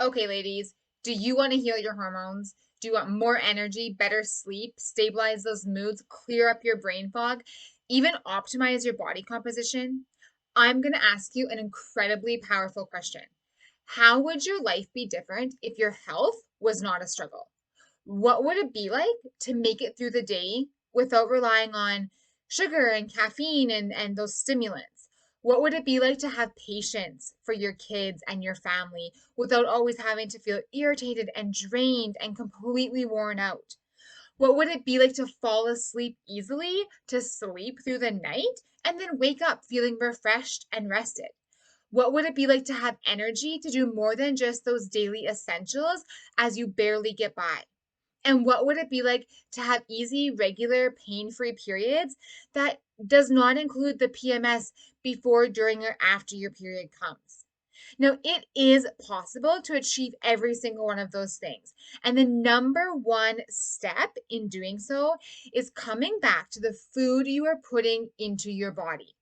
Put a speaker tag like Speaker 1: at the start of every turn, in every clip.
Speaker 1: Okay, ladies, do you want to heal your hormones? Do you want more energy, better sleep, stabilize those moods, clear up your brain fog, even optimize your body composition? I'm going to ask you an incredibly powerful question. How would your life be different if your health was not a struggle? What would it be like to make it through the day without relying on sugar and caffeine and those stimulants? What would it be like to have patience for your kids and your family without always having to feel irritated and drained and completely worn out? What would it be like to fall asleep easily, to sleep through the night, and then wake up feeling refreshed and rested? What would it be like to have energy to do more than just those daily essentials as you barely get by? And what would it be like to have easy, regular, pain-free periods that does not include the PMS before, during, or after your period comes? Now, it is possible to achieve every single one of those things. And the number one step in doing so is coming back to the food you are putting into your body.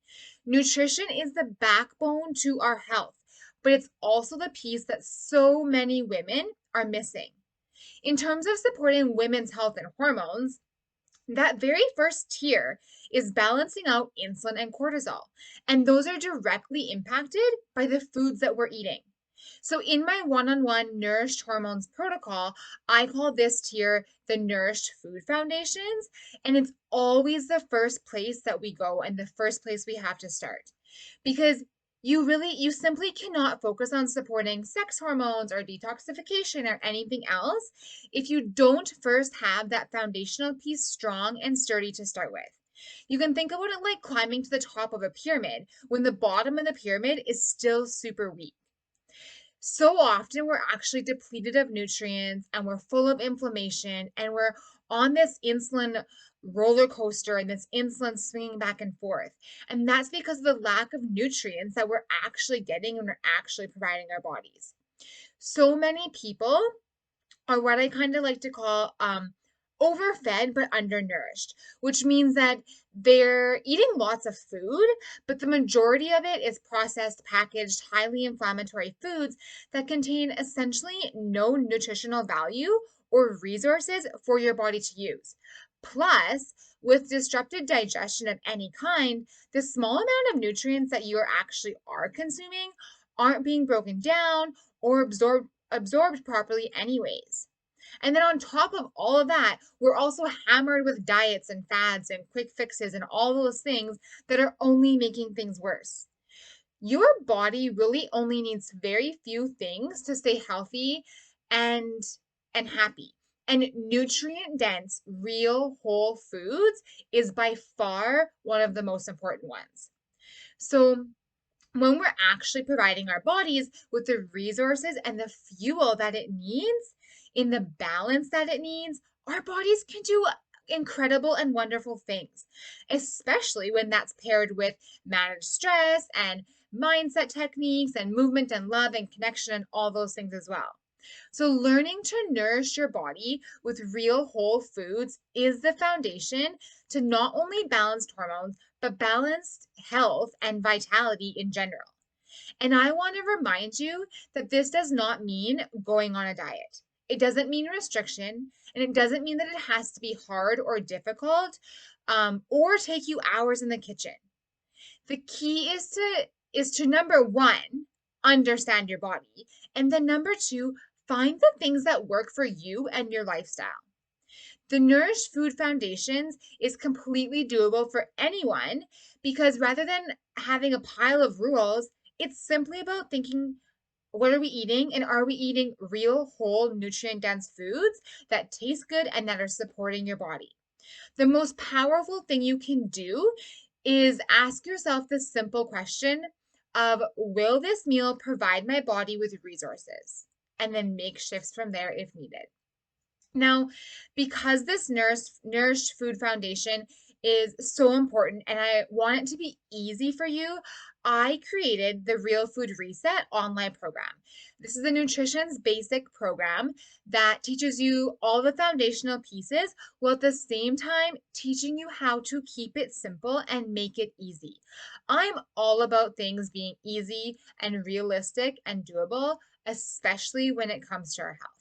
Speaker 1: Nutrition is the backbone to our health, but it's also the piece that so many women are missing. In terms of supporting women's health and hormones, that very first tier is balancing out insulin and cortisol, and those are directly impacted by the foods that we're eating. So, in my one on one Nourished Hormones protocol, I call this tier the Nourished Food Foundations, and it's always the first place that we go and the first place we have to start because you simply cannot focus on supporting sex hormones or detoxification or anything else if you don't first have that foundational piece strong and sturdy to start with. You can think about it like climbing to the top of a pyramid when the bottom of the pyramid is still super weak. So often we're actually depleted of nutrients and we're full of inflammation and we're on this insulin roller coaster and this insulin swinging back and forth. And that's because of the lack of nutrients that we're actually getting and we're actually providing our bodies. So many people are what I kind of like to call overfed but undernourished, which means that they're eating lots of food, but the majority of it is processed, packaged, highly inflammatory foods that contain essentially no nutritional value or resources for your body to use. Plus, with disrupted digestion of any kind, the small amount of nutrients that you are consuming aren't being broken down or absorbed properly anyways. And then on top of all of that, we're also hammered with diets and fads and quick fixes and all those things that are only making things worse. Your body really only needs very few things to stay healthy and happy. And nutrient dense, real whole foods is by far one of the most important ones. So when we're actually providing our bodies with the resources and the fuel that it needs in the balance that it needs, our bodies can do incredible and wonderful things, especially when that's paired with managed stress and mindset techniques and movement and love and connection and all those things as well. So, learning to nourish your body with real whole foods is the foundation to not only balanced hormones, but balanced health and vitality in general. And I want to remind you that this does not mean going on a diet. It doesn't mean restriction, and it doesn't mean that it has to be hard or difficult, or take you hours in the kitchen. The key is to number one, understand your body, and then number two, find the things that work for you and your lifestyle. The Nourished Food Foundations is completely doable for anyone because rather than having a pile of rules, it's simply about thinking, what are we eating? And are we eating real, whole, nutrient dense foods that taste good and that are supporting your body? The most powerful thing you can do is ask yourself the simple question of, will this meal provide my body with resources? And then make shifts from there if needed. Now, because this Nourished Food Foundation is so important and I want it to be easy for you, I created the Real Food Reset online program. This is a nutrition's basic program that teaches you all the foundational pieces while at the same time teaching you how to keep it simple and make it easy. I'm all about things being easy and realistic and doable, especially when it comes to our health.